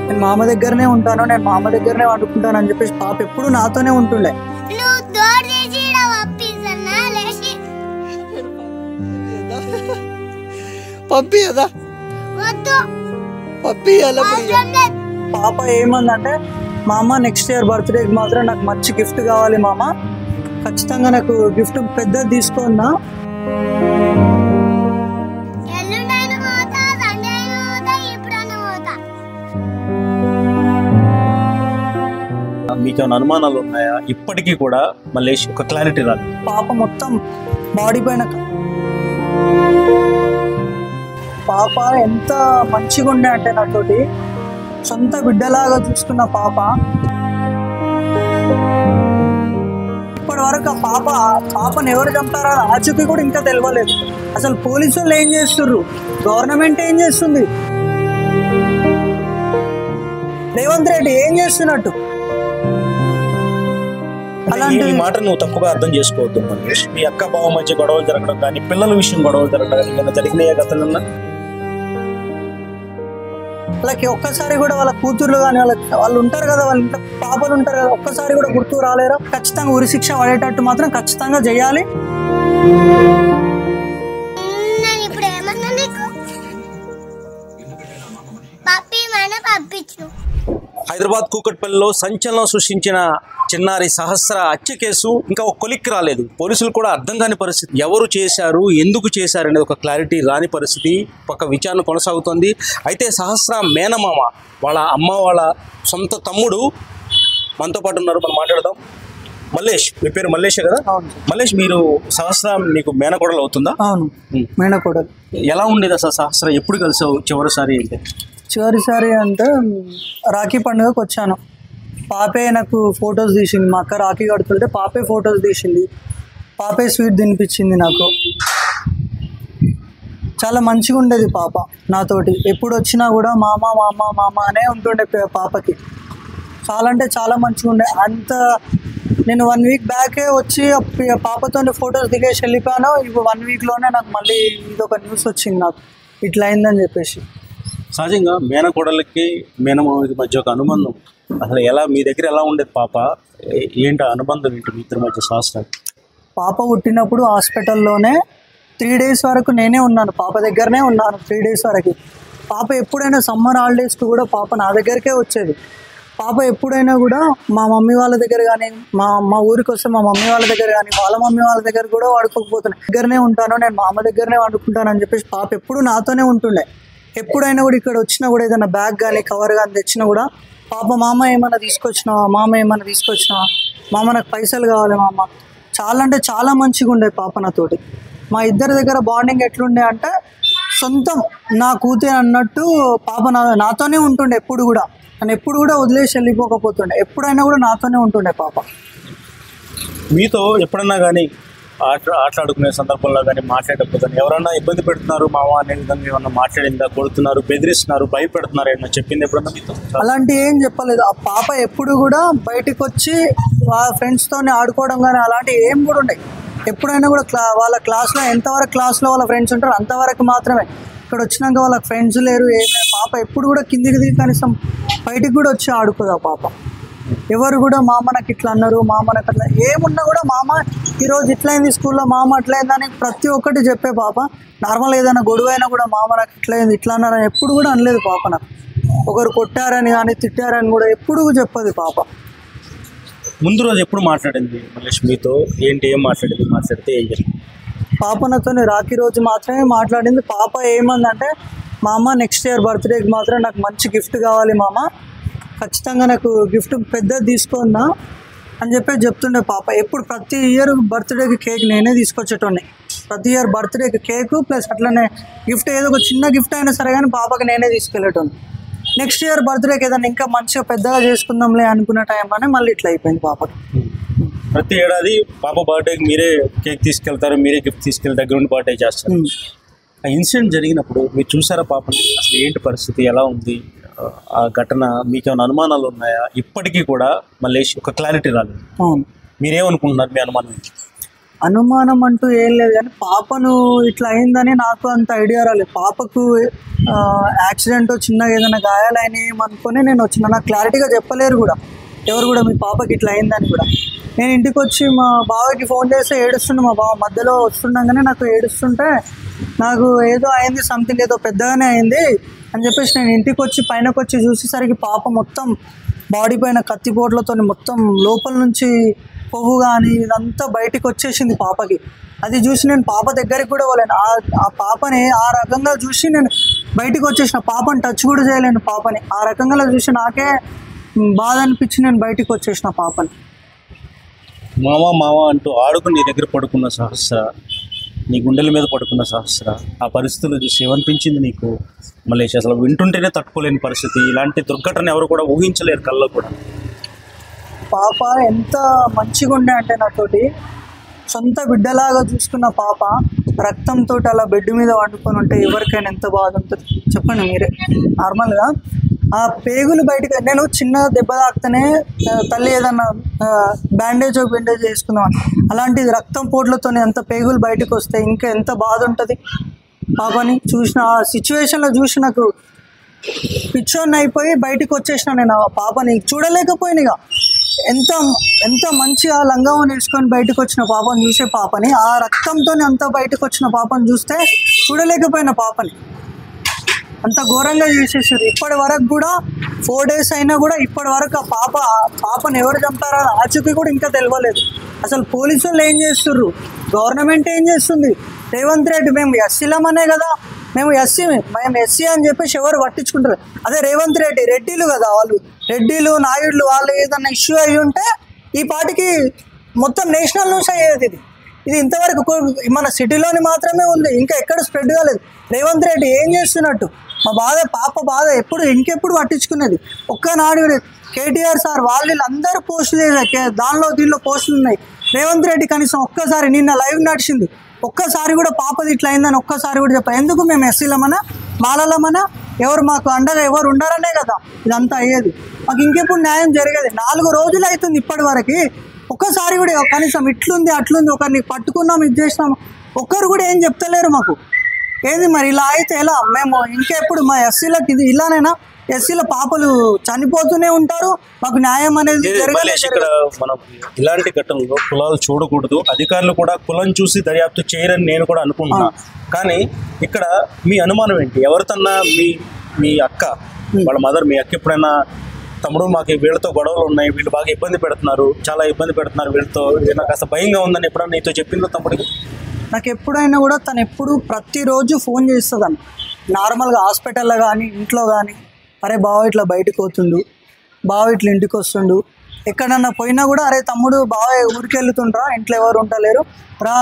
నేను మామ దగ్గరనే ఉంటాను, నేను మామ దగ్గరనే వండుకుంటాను అని చెప్పేసి పాప ఎప్పుడు నాతోనే ఉంటుండే. పాప ఏమందంటే, మామ నెక్స్ట్ ఇయర్ బర్త్డేకి మాత్రం నాకు మంచి గిఫ్ట్ కావాలి మామ, ఖచ్చితంగా నాకు గిఫ్ట్ పెద్దది తీసుకున్నా. మీకు ఏమైనా అనుమానాలు ఉన్నాయా ఇప్పటికీ కూడా? మళ్ళీ ఒక క్లారిటీ రాదు. పాప మొత్తం బాడీ పైన పాప ఎంత మంచిగా ఉండే అంటే నాతోటి సొంత బిడ్డలాగా చూసుకున్న పాప. ఇప్పటి వరకు ఆ పాపను ఎవరు చంపారో ఆచూకీ కూడా ఇంకా తెలియలేదు. అసలు పోలీసు వాళ్ళు ఏం చేస్తుర్రు, గవర్నమెంట్ ఏం చేస్తుంది, రేవంత్ రెడ్డి ఏం చేస్తున్నట్టు? అలాంటి మాట నువ్వు తప్పుగా అర్థం చేసుకోవద్దు మనీష్. మీ అక్క బావ మధ్య గొడవలు జరగడం కానీ, పిల్లల విషయం గొడవలు జరగడం కానీ ఏమైనా జరిగినాయా గతంలో? వాళ్ళకి ఒక్కసారి కూడా వాళ్ళ కూతుర్లు కానీ వాళ్ళు ఉంటారు కదా, వాళ్ళ ఇంట్లో పాపలు ఉంటారు కదా, ఒక్కసారి కూడా గుర్తు రాలేరు. ఖచ్చితంగా ఉరి శిక్ష పడేటట్టు మాత్రం ఖచ్చితంగా చేయాలి. హైదరాబాద్ కూకట్పల్లిలో సంచలనం సృష్టించిన చిన్నారి సహస్ర హత్య కేసు ఇంకా ఒక కొలిక్కి రాలేదు. పోలీసులు కూడా అర్థం కాని పరిస్థితి. ఎవరు చేశారు, ఎందుకు చేశారు అనేది ఒక క్లారిటీ రాని పరిస్థితి. పక్క విచారణ కొనసాగుతోంది. అయితే సహస్ర మేనమామ వాళ్ళ అమ్మ వాళ్ళ సొంత తమ్ముడు మనతో పాటు ఉన్నారు, మనం మాట్లాడదాం. మల్లేష్, మీ పేరు మల్లేషే కదా? మల్లేష్, మీరు సహస్ర నీకు మేనకోడలు అవుతుందా? అవును, మేనకోడలు. ఎలా ఉండేది అసలు సహస్ర? ఎప్పుడు కలిసావు చివరిసారి? అంటే చివరిసారి అంటే రాఖీ పండుగకు వచ్చాను. పాపే నాకు ఫొటోస్ తీసింది. మా అక్క రాఖీ కడుతుంటే పాపే ఫొటోస్ తీసింది, పాపే స్వీట్ తినిపించింది నాకు. చాలా మంచిగా ఉండేది పాప నాతోటి. ఎప్పుడు వచ్చినా కూడా మామ మామ మామ అనే ఉంటుండే పాపకి. చాలా అంటే చాలా మంచిగా ఉండే. అంత నేను 1 వీక్ బ్యాకే వచ్చి పాపతో ఫొటోస్ దిగేసి వెళ్ళిపోయాను. ఇప్పుడు 1 వీక్లోనే నాకు మళ్ళీ ఇదొక న్యూస్ వచ్చింది నాకు ఇట్లా అయిందని చెప్పేసి. సహజంగా మేనకోడలకి మేనమామకి మధ్య ఒక అనుబంధం అసలు ఎలా, మీ దగ్గర ఎలా ఉండేది పాప? ఏంటి అనుబంధం ఏంటి మీ ఇద్దరి మధ్య? సహస్ర పాప పుట్టినప్పుడు హాస్పిటల్లోనే 3 డేస్ వరకు నేనే ఉన్నాను, పాప దగ్గరనే ఉన్నాను 3 డేస్ వరకు. పాప ఎప్పుడైనా సమ్మర్ హాలిడేస్కి కూడా పాప నా దగ్గరికే వచ్చేది. పాప ఎప్పుడైనా కూడా మా మమ్మీ వాళ్ళ దగ్గర కానీ, మా ఊరికి వస్తే మా మమ్మీ వాళ్ళ దగ్గర కానీ, వాళ్ళ మమ్మీ వాళ్ళ దగ్గర కూడా వాడుకోకపోతున్నాను. దగ్గరనే ఉంటాను, నేను మా అమ్మ దగ్గరనే వండుకుంటాను అని చెప్పేసి పాప ఎప్పుడు నాతోనే ఉంటుండే. ఎప్పుడైనా కూడా ఇక్కడ వచ్చినా కూడా ఏదైనా బ్యాగ్ కానీ కవర్ కానీ తెచ్చినా కూడా పాప మామ ఏమైనా తీసుకొచ్చినావా, మామ ఏమైనా తీసుకొచ్చినావా, మామ నాకు పైసలు కావాలి మామ. చాలా అంటే చాలా మంచిగా ఉండే పాప నాతోటి. మా ఇద్దరి దగ్గర బాండింగ్ ఎట్లుండే అంటే సొంతం నా కూతురు అన్నట్టు పాప నాతోనే ఉంటుండే. ఎప్పుడు కూడా నన్ను ఎప్పుడు కూడా వదిలేసి వెళ్ళిపోకపోతుండే. ఎప్పుడైనా కూడా నాతోనే ఉంటుండే పాప. మీతో ఎప్పుడన్నా కానీ ఆటలాడుకునే సందర్భంలో కానీ, మాట్లాడేటప్పుడు కానీ ఎవరన్నా ఇబ్బంది పెడుతున్నారు మామ అనే విధంగా ఏమన్నా మాట్లాడిందా? కొడుతున్నారు, బెదిరిస్తున్నారు, భయపెడుతున్నారు ఏమన్నా చెప్పింది ఎప్పుడన్నా మీతో? అలాంటి ఏం చెప్పలేదు. ఆ పాప ఎప్పుడు కూడా బయటకు వచ్చి ఫ్రెండ్స్తో ఆడుకోవడం కానీ అలాంటివి ఏం కూడా ఉన్నాయి. ఎప్పుడైనా కూడా వాళ్ళ క్లాస్లో ఎంతవరకు క్లాస్లో వాళ్ళ ఫ్రెండ్స్ ఉంటారో అంతవరకు మాత్రమే. ఇక్కడ వచ్చినాక వాళ్ళకి ఫ్రెండ్స్ లేరు, ఏమైనా పాప ఎప్పుడు కూడా కిందికి దిగి కనీసం బయటికి కూడా వచ్చి ఆడుకోదు ఆ పాప. ఎవరు కూడా మామ నాకు ఇట్లా అన్నారు, మామ నాకు అట్లా ఏమున్నా కూడా మామ ఈరోజు ఇట్లయింది స్కూల్లో, మామ అట్లయిందని ప్రతి ఒక్కటి చెప్పే పాప. నార్మల్ ఏదైనా గొడవ అయినా కూడా మామ నాకు ఇట్లయింది ఇట్లా అన్నారని ఎప్పుడు కూడా అనలేదు పాప. నాకు ఒకరు కొట్టారని కానీ తిట్టారని కూడా ఎప్పుడు చెప్పదు పాప. ముందు రోజు ఎప్పుడు మాట్లాడింది మల్లేష్ మీతో? ఏంటి, ఏం మాట్లాడింది? మాట్లాడితే ఏం జరిగింది? పాప నాతో రాఖీ రోజు మాత్రమే మాట్లాడింది. పాప ఏమందంటే, మామ నెక్స్ట్ ఇయర్ బర్త్డేకి మాత్రం నాకు మంచి గిఫ్ట్ కావాలి మామ, ఖచ్చితంగా నాకు గిఫ్ట్ పెద్దది తీసుకున్నా అని చెప్పి చెప్తుండే పాప. ఎప్పుడు ప్రతి ఇయర్ బర్త్డేకి కేక్ నేనే తీసుకొచ్చేటోని. ప్రతి ఇయర్ బర్త్డేకి కేకు ప్లస్ అట్లనే గిఫ్ట్, ఏదో ఒక చిన్న గిఫ్ట్ అయినా సరే కానీ పాపకి నేనే తీసుకెళ్ళేటోని. నెక్స్ట్ ఇయర్ బర్త్డేకి ఏదైనా ఇంకా మంచిగా పెద్దగా చేసుకుందాంలే అనుకున్న టైంలోనే మళ్ళీ ఇట్లా అయిపోయింది పాపకి. ప్రతి ఏడాది పాప బర్త్డేకి మీరే కేక్ తీసుకెళ్తారు, మీరే గిఫ్ట్ తీసుకెళ్ళి దగ్గర ఉండి బర్త్డే చేస్తారు. ఆ ఇన్సిడెంట్ జరిగినప్పుడు మీరు చూసారా పాపని? అసలు ఏంటి పరిస్థితి, ఎలా ఉంది ఆ ఘటన? మీకేమైనా అనుమానాలు ఉన్నాయా ఇప్పటికీ కూడా? మళ్ళీ ఒక క్లారిటీ రాలేదు. మీరేమనుకుంటున్నారు? మీ అనుమానం? అనుమానం అంటూ ఏం లేదు, కానీ పాపను ఇట్లా అయిందని నాకు అంత ఐడియా రాలేదు. పాపకు యాక్సిడెంట్ చిన్నగా ఏదైనా గాయాలని ఏమనుకొని నేను వచ్చిన, నాకు క్లారిటీగా చెప్పలేరు కూడా ఎవరు కూడా మీ పాపకి ఇట్లా అయిందని కూడా. నేను ఇంటికి వచ్చి మా బావకి ఫోన్ చేస్తే ఏడుస్తుండే, మా బావ మధ్యలో వస్తుండగానే నాకు ఏడుస్తుంటే నాకు ఏదో అయింది, సంథింగ్ ఏదో పెద్దగానే అయింది అని చెప్పేసి నేను ఇంటికి వచ్చి పైనకి వచ్చి చూసేసరికి పాప మొత్తం బాడీ పైన కత్తిపోట్లతో మొత్తం లోపల నుంచి కొవ్వు కానీ ఇదంతా బయటికి వచ్చేసింది పాపకి. అది చూసి నేను పాప దగ్గరికి కూడా పోలేను. ఆ పాపని ఆ రకంగా చూసి నేను బయటికి వచ్చేసిన, పాపని టచ్ కూడా చేయలేను పాపని. ఆ రకంగా చూసి నాకే బాధ అనిపించి నేను బయటికి వచ్చేసిన పాపని. మామ మామ అంటూ ఆడుకుని నీ దగ్గర పడుకున్న సహస్ర, నీ గుండెల మీద పడుకున్న సహస్ర, ఆ పరిస్థితులు చూసి ఏమనిపించింది నీకు? మళ్ళీ అసలు వింటుంటేనే తట్టుకోలేని పరిస్థితి. ఇలాంటి దుర్ఘటన ఎవరు కూడా ఊహించలేరు కళ్ళలో కూడా. పాప ఎంత మంచిగా ఉండే అంటే నాతోటి సొంత బిడ్డలాగా చూసుకున్న పాప రక్తంతో అలా బెడ్ మీద వండుకొని ఉంటే ఎవరికైనా ఎంత బాధ ఉంటుంది చెప్పండి మీరే. నార్మల్గా ఆ పేగులు బయటకు, నేను చిన్న దెబ్బ తాకితేనే తల్లి ఏదన్నా బ్యాండేజ్ వేసుకుందాం, అలాంటిది రక్తం పోట్లతో ఎంత పేగులు బయటకు వస్తే ఇంకా ఎంత బాధ ఉంటుంది. పాపని చూసిన ఆ సిచ్యువేషన్లో చూసి నాకు పిచ్చోన్ని అయిపోయి బయటకు వచ్చేసిన. నేను ఆ పాపని చూడలేకపోయినా, ఇక ఎంత మంచిగా లంగావని వేసుకొని బయటకు వచ్చిన పాపని చూసే పాపని, ఆ రక్తంతో అంత బయటకు వచ్చిన పాపని చూస్తే చూడలేకపోయిన పాపని అంత ఘోరంగా చేసేసారు. ఇప్పటి వరకు కూడా 4 days అయినా కూడా ఇప్పటి వరకు ఆ పాపను ఎవరు చంపారో ఆచూకీ కూడా ఇంకా తెలియలేదు. అసలు పోలీసులు ఏం చేస్తుర్రు, గవర్నమెంట్ ఏం చేస్తుంది, రేవంత్ రెడ్డి మేము ఎస్సీలమనే కదా, మేము ఎస్సీ అని చెప్పేసి ఎవరు పట్టించుకుంటారు. అదే రేవంత్ రెడ్డిలు కదా, వాళ్ళు రెడ్డిలు నాయుడులు వాళ్ళు ఏదన్నా ఇష్యూ అయ్యి ఉంటే ఈ పాటికి మొత్తం నేషనల్ న్యూస్ అయ్యేది. ఇది ఇంతవరకు మన సిటీలోని మాత్రమే ఉంది, ఇంకా ఎక్కడ స్ప్రెడ్ కాలేదు. రేవంత్ రెడ్డి ఏం చేస్తున్నట్టు మా పాప బాధ ఇంకెప్పుడు పట్టించుకునేది ఒక్కనాడు. కేటీఆర్ సార్ వాళ్ళు అందరూ పోస్టులు చేశారు, దీనిలో పోస్టులు ఉన్నాయి. రేవంత్ రెడ్డి కనీసం ఒక్కసారి నిన్న లైవ్ నడిచింది, ఒక్కసారి కూడా పాపది ఇట్లా అయిందని ఒక్కసారి కూడా చెప్పారు. ఎందుకు మేము ఎస్సీలమనా మాలలమనా ఎవరు మాకు అండగా ఎవరు ఉండారనే కదా ఇదంతా అయ్యేది. మాకు ఇంకెప్పుడు న్యాయం జరిగేది. 4 రోజులు అవుతుంది ఇప్పటి వరకు, ఒక్కసారి కూడా కనీసం ఇట్లుంది అట్లుంది ఒకరిని పట్టుకున్నాం ఇది చేసినాం ఒక్కరు కూడా ఏం చెప్తలేరు మాకు. ఏంది మరి ఇలా అయితే ఎలా? మేము ఇంకెప్పుడు మా ఎస్సీలకు ఇది ఇలానైనా ఎస్సీల పాపలు చనిపోతూనే ఉంటారు, మాకు న్యాయం అనేది ఇక్కడ మనం ఇలాంటి ఘటనలో కులాలు చూడకూడదు, అధికారులు కూడా కులం చూసి దర్యాప్తు చేయరని నేను కూడా అనుకుంటున్నా. కానీ ఇక్కడ మీ అనుమానం ఏంటి? ఎవరితన్నా మీ అక్క వాళ్ళ మదర్, మీ అక్క ఎప్పుడైనా తమ్ముడు మాకు వీళ్ళతో గొడవలు ఉన్నాయి, వీళ్ళు బాగా ఇబ్బంది పెడుతున్నారు, చాలా ఇబ్బంది పెడుతున్నారు వీళ్ళతో, నాకు కాస్త భయంగా ఉందని ఎప్పుడన్నా నీతో చెప్పిందో తమ్ముడికి? నాకు ఎప్పుడైనా కూడా తను ప్రతిరోజు ఫోన్ చేస్తుందని, నార్మల్గా హాస్పిటల్లో కానీ ఇంట్లో కానీ, అరే బావ ఇట్లా బయటకు పోతుండు, బావ ఇట్లా ఇంటికి వస్తుండు, ఎక్కడన్నా పోయినా కూడా అరే తమ్ముడు బావ ఊరికి వెళ్తుండ్రా, ఇంట్లో ఎవరు ఉండలేరు రా,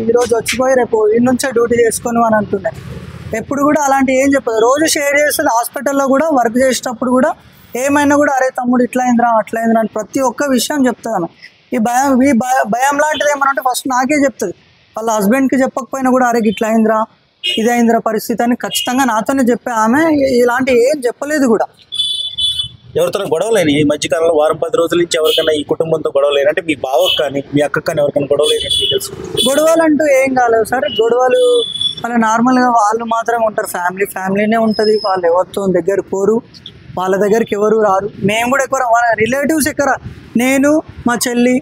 ఈరోజు వచ్చిపోయి రేపు ఈ నుంచే డ్యూటీ చేసుకొని అని అంటుండే. ఎప్పుడు కూడా అలాంటి ఏం చెప్పదు, రోజు షేర్ చేస్తుంది. హాస్పిటల్లో కూడా వర్క్ చేసేటప్పుడు కూడా ఏమైనా కూడా అరే తమ్ముడు ఇట్లా అయిందిరా అట్లా అయిందిరా అని ప్రతి ఒక్క విషయం చెప్తాను. ఈ భయం లాంటిది ఏమన్నా ఫస్ట్ నాకే చెప్తుంది. వాళ్ళ హస్బెండ్కి చెప్పకపోయినా కూడా అరే ఇట్లా అయిందిరా ఇది అయిందిరా పరిస్థితి అని ఖచ్చితంగా నాతోనే చెప్పే ఆమె. ఇలాంటి ఏం చెప్పలేదు కూడా. ఎవరితో గొడవలేని ఈ మధ్యకాలంలో 10 రోజుల నుంచి ఎవరికైనా ఈ కుటుంబంతో గొడవలేని, అంటే మీ బావకు కానీ మీ అక్కకు కానీ ఎవరికైనా గొడవలేని తెలుసు? గొడవలు అంటూ ఏం కాలేదు సార్. గొడవలు వాళ్ళ నార్మల్గా వాళ్ళు మాత్రమే ఉంటారు, ఫ్యామిలీనే ఉంటుంది. వాళ్ళు ఎవరితో దగ్గర పోరు, వాళ్ళ దగ్గరికి ఎవరు రారు. మేము కూడా ఎక్కువ వాళ్ళ రిలేటివ్స్ ఎక్కడ, నేను మా చెల్లి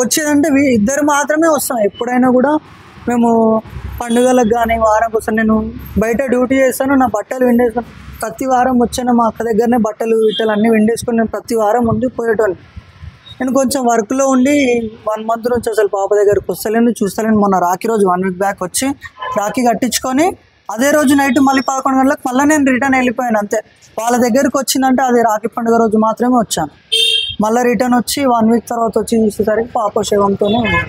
వచ్చేదంటే ఇద్దరు మాత్రమే వస్తాం. ఎప్పుడైనా కూడా మేము పండుగలకు కానీ వారం కోసం నేను బయట డ్యూటీ చేస్తాను, నా బట్టలు విండేస్తాను. ప్రతి వారం వచ్చాను మా అక్క దగ్గరనే బట్టలు అన్నీ విండేసుకొని నేను ప్రతి వారం ముందు పోయేటోళ్ళు. నేను కొంచెం వర్క్లో ఉండి 1 month నుంచి అసలు పాప దగ్గరికి వస్తలేను చూస్తలేను. మొన్న రాఖీ రోజు 1 week బ్యాక్ వచ్చి రాఖీ కట్టించుకొని అదే రోజు నైట్ మళ్ళీ 11 గంటలకు మళ్ళీ నేను రిటర్న్ వెళ్ళిపోయాను అంతే. వాళ్ళ దగ్గరికి వచ్చిందంటే అది రాఖీ పండుగ రోజు మాత్రమే వచ్చాను. మళ్ళీ రిటర్న్ వచ్చి 1 week తర్వాత వచ్చి చూసేసరికి పాప శవంతోనే ఉంది.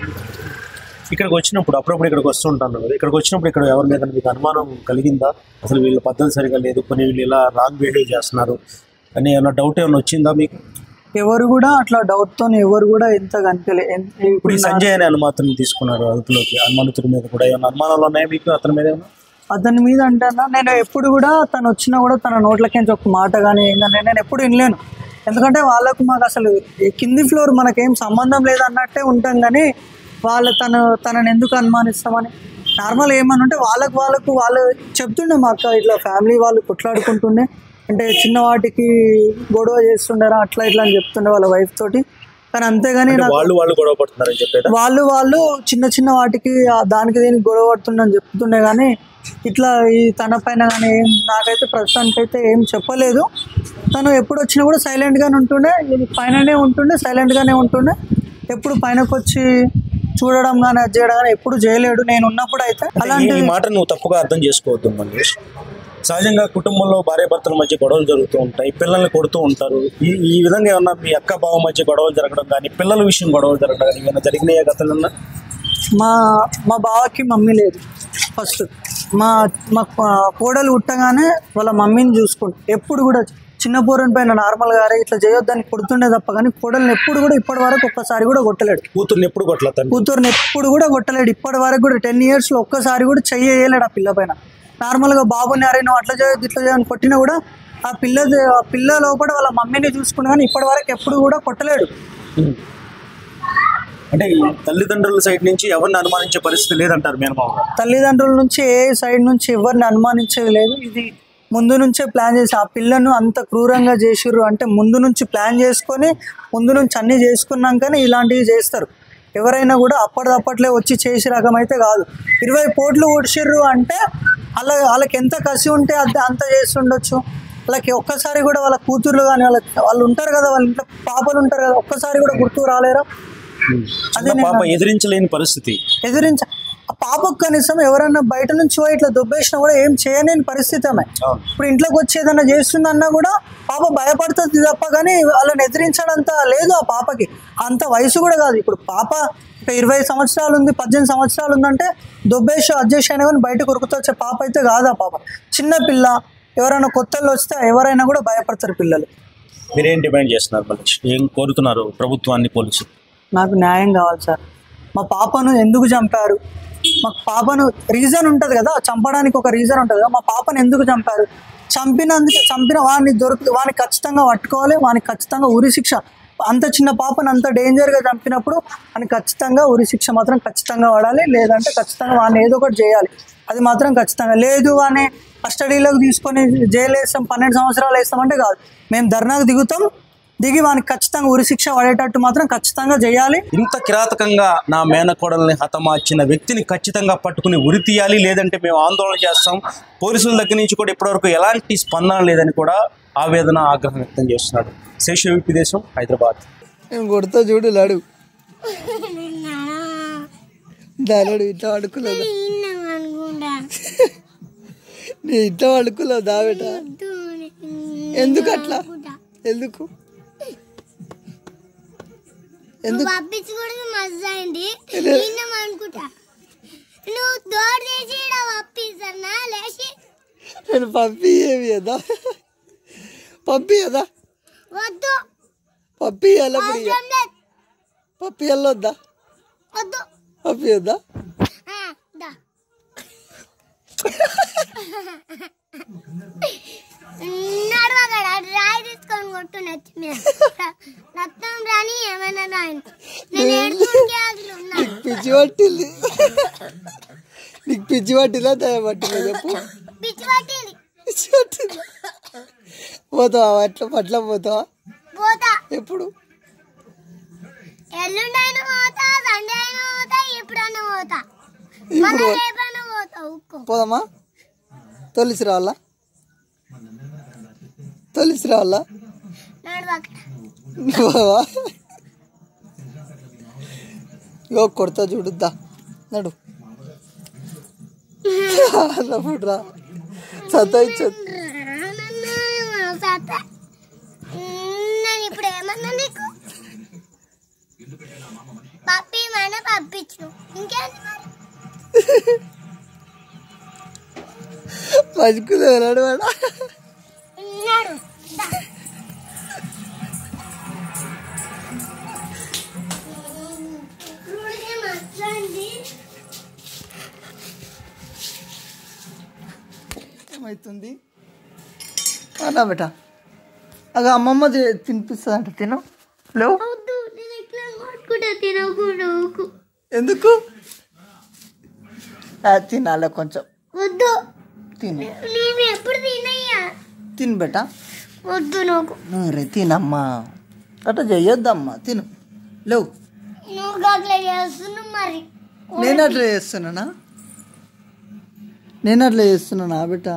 ఇక్కడికి వచ్చినప్పుడు అప్పుడప్పుడు ఇక్కడికి వస్తుంటాను కదా, ఇక్కడికి వచ్చినప్పుడు ఇక్కడ ఎవరి మీద మీకు అనుమానం కలిగిందా? అసలు వీళ్ళ పద్ధతి సరిగా లేదు, కొన్ని వీళ్ళు ఇలా రాంగ్ బిహేవ్ చేస్తున్నారు అని ఏమన్నా డౌట్ ఏమైనా వచ్చిందా మీకు? ఎవరు కూడా అట్లా డౌట్తో ఎవరు కూడా ఎంత కనిపించలే. ఇప్పుడు సంజయ్ అనే అనుమానం తీసుకున్నారు అదుపులోకి, అనుమానితుడి మీద కూడా ఏమైనా అనుమానాలు ఉన్నాయి మీకు అతని మీద? అతని మీద అంటేనా నేను ఎప్పుడు కూడా తను వచ్చినా కూడా తన నోట్లకించి ఒక మాట కానీ ఏంటంటే నేను ఎప్పుడు వినలేను. ఎందుకంటే వాళ్ళకు మాకు అసలు కింది ఫ్లోర్ మనకేం సంబంధం లేదన్నట్టే ఉంటాం. కానీ తనని ఎందుకు అనుమానిస్తామని. నార్మల్ ఏమని ఉంటే వాళ్ళు చెప్తుండే మా అక్క ఇట్లా ఫ్యామిలీ వాళ్ళు కొట్లాడుకుంటుండే, అంటే చిన్న వాటికి గొడవ చేస్తుండారా అట్లా ఇట్లా అని చెప్తుండే వాళ్ళ వైఫ్ తోటి. కానీ అంతేగాని వాళ్ళు గొడవ పడుతున్నారని చెప్పేది, వాళ్ళు చిన్న వాటికి దానికి దీనికి గొడవ పడుతుండని చెప్తుండే. కానీ ఇట్లా ఈ తన పైన కానీ నాకైతే ప్రస్తుతానికైతే ఏం చెప్పలేదు. తను ఎప్పుడు వచ్చినా కూడా సైలెంట్గానే ఉంటుండే, పైననే ఉంటుండే, సైలెంట్గానే ఉంటుండే. ఎప్పుడు పైనకు వచ్చి చూడడం కానీ అది చేయడం కానీ ఎప్పుడు చేయలేడు నేను ఉన్నప్పుడు. అయితే అలాంటి మాట నువ్వు తప్పుగా అర్థం చేసుకోవద్దు మనీష్. సహజంగా కుటుంబంలో భార్యాభర్తల మధ్య గొడవలు జరుగుతూ ఉంటాయి, పిల్లల్ని కొడుతూ ఉంటారు. ఈ విధంగా ఏమన్నా మీ అక్క బావ మధ్య గొడవలు జరగడం కానీ, పిల్లల విషయం గొడవలు జరగడం కానీ ఏమైనా జరిగినాయా గతంలో? మా బావకి మమ్మీ లేదు. ఫస్ట్ మా కోడలు పుట్టగానే వాళ్ళ మమ్మీని చూసుకుంటా. ఎప్పుడు కూడా చిన్న పూరని పైన నార్మల్గా ఇట్లా చేయొద్దని కొడుతుండే తప్ప కానీ కోడల్ని ఎప్పుడు కూడా ఇప్పటి వరకు ఒక్కసారి కూడా కొట్టలేడు. కూతుర్ని ఎప్పుడు కొట్టలేడు ఇప్పటి వరకు కూడా. 10 yearsలో ఒక్కసారి కూడా చెయ్యలేడు ఆ పిల్ల పైన. నార్మల్గా బాబుని అరే నువ్వు అట్లా చేయొద్దు ఇట్లా చేయని కొట్టినా కూడా ఆ పిల్ల లోపల వాళ్ళ మమ్మీని చూసుకున్నా కానీ ఇప్పటి వరకు ఎప్పుడు కూడా కొట్టలేడు. అంటే తల్లిదండ్రుల సైడ్ నుంచి ఎవరిని అనుమానించే పరిస్థితి లేదంటారు మేనమామ? తల్లిదండ్రుల నుంచి ఏ సైడ్ నుంచి ఎవరిని అనుమానించేది లేదు. ఇది ముందు నుంచే ప్లాన్ చేసి ఆ పిల్లను అంత క్రూరంగా చేసిర్రు అంటే ముందు నుంచి ప్లాన్ చేసుకొని ముందు నుంచి అన్నీ చేసుకున్నాకనే ఇలాంటివి చేస్తారు. ఎవరైనా కూడా అప్పటిదప్పట్లే వచ్చి చేసి రకం అయితే కాదు. 20 కోట్లు ఓడిసిర్రు అంటే వాళ్ళకి ఎంత కసి ఉంటే అంత చేసి ఉండొచ్చు. వాళ్ళకి ఒక్కసారి కూడా వాళ్ళ కూతుర్లు కానీ వాళ్ళు ఉంటారు కదా, వాళ్ళ ఇంట్లో పాపలు ఉంటారు కదా, ఒక్కసారి కూడా గుర్తు రాలేరా? అదే ఎదిరించలేని పరిస్థితి. ఆ పాపకు కనీసం ఎవరన్నా బయట నుంచి ఇట్లా దొబ్బేసినా కూడా ఏం చేయలేని పరిస్థితి ఆమె. ఇప్పుడు ఇంట్లోకి వచ్చి ఏదన్నా చేస్తుందన్నా కూడా పాప భయపడుతుంది తప్ప కానీ వాళ్ళని ఎదిరించడంత లేదు ఆ పాపకి. అంత వయసు కూడా కాదు. ఇప్పుడు పాప 20 సంవత్సరాలు ఉంది, 18 సంవత్సరాలు ఉందంటే దొబ్బేసి అడ్జస్ట్ అయినా కానీ బయటకు ఉరుకుతూ వచ్చే పాప అయితే కాదు ఆ పాప. చిన్న పిల్ల. ఎవరైనా కొత్తలు వస్తే ఎవరైనా కూడా భయపడతారు పిల్లలు. మీరేం డిమాండ్ చేస్తున్నారు మనిషి? ఏం కోరుతున్నారు ప్రభుత్వాన్ని, పోలీసు? నాకు న్యాయం కావాలి సార్. మా పాపను ఎందుకు చంపారు? మా పాపను రీజన్ ఉంటుంది కదా, చంపడానికి ఒక రీజన్ ఉంటుంది కదా. మా పాపను ఎందుకు చంపారు? చంపిన వాడిని ఖచ్చితంగా పట్టుకోవాలి. వానికి ఖచ్చితంగా ఉరి శిక్ష. అంత చిన్న పాపను అంత డేంజర్గా చంపినప్పుడు వానికి ఖచ్చితంగా ఉరి శిక్ష మాత్రం ఖచ్చితంగా పడాలి. లేదంటే ఖచ్చితంగా వాడిని ఏదో ఒకటి చేయాలి. అది మాత్రం ఖచ్చితంగా. లేదు అని కస్టడీలోకి తీసుకొని జైలు వేస్తాం, 12 సంవత్సరాలు వేస్తామంటే కాదు. మేము ధర్నాకు దిగి వానికి ఖచ్చితంగా ఉరి శిక్ష పడేటట్టు మాత్రం ఖచ్చితంగా చేయాలి. ఇంత కిరాతకంగా నా మేనకోడల్ని హతమార్చిన వ్యక్తిని ఖచ్చితంగా పట్టుకుని ఉరి తీయాలి, లేదంటే మేము ఆందోళన చేస్తాం. పోలీసుల దగ్గర నుంచి కూడా ఇప్పటివరకు ఎలాంటి స్పందన లేదని కూడా ఆవేదన, ఆగ్రహం వ్యక్తం చేస్తున్నాడు. శేషవిపి దేశం, హైదరాబాద్. నేను కొడతా చూడు లాడు దాడు ఇట్లా అడుకులేదు, నీ ఇట్లా అడుకులేవు దాబేట. ఎందుకు అట్లా? ఎందుకు నేను పప్పి ఏమి కదా, పప్పి కదా, పప్పి ఎలా పప్పి వెళ్ళొద్దా, పప్పి వద్దా? రాయి తీసుకొని కొట్టు రక్తం రాని ఏమైనా పిచ్చి పట్టింది. నీకు పిచ్చి పట్టిందా దయ పట్టిందా చెప్పు? పిచ్చి పట్టింది. పిచ్చి పట్టిందా? పోతావా అట్లా పట్ల పోతావా? పోతా. ఎప్పుడు? ఎల్లుండి అయినా పోతా, సండే అయినా పోతా, ఎప్పుడైనా పోతా, రేపైనా పోతా. పోదామా? తొలిసి రావాలా? తొలిసి రావాలా? యో కొడతా చూడుద్దా నడు రా సతాయించదు. నేను ఇప్పుడు ఏమన్నా నీకు పప్పి మన పంపించు ఇంకేంటి పసుకులు వెళ్ళాడు వాడ. ఏమవుతుంది అన్నా బేట? అగ అమ్మమ్మ తినిపిస్తుంది అంట, తిను. లేవు ఎందుకు తినాలి కొంచెం వద్దు తిను నేను ఎప్పుడు తినయ్యా తిను బేట వద్దు నాకు రే తినమ్మా అట్లా చెయ్యొద్దమ్మా తిను లేవు నువ్వు అట్లా చేస్తున్నావు మరి నేను అట్లా చేస్తున్నానా బేట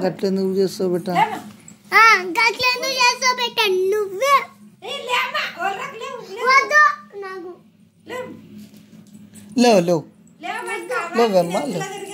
గట్ల ఎందుకు చేస్తావు బేట గట్ల ఎందుకు చేస్తావు బెట్ట నువ్వే వద్దు నాకు లేవమ్మా లేవు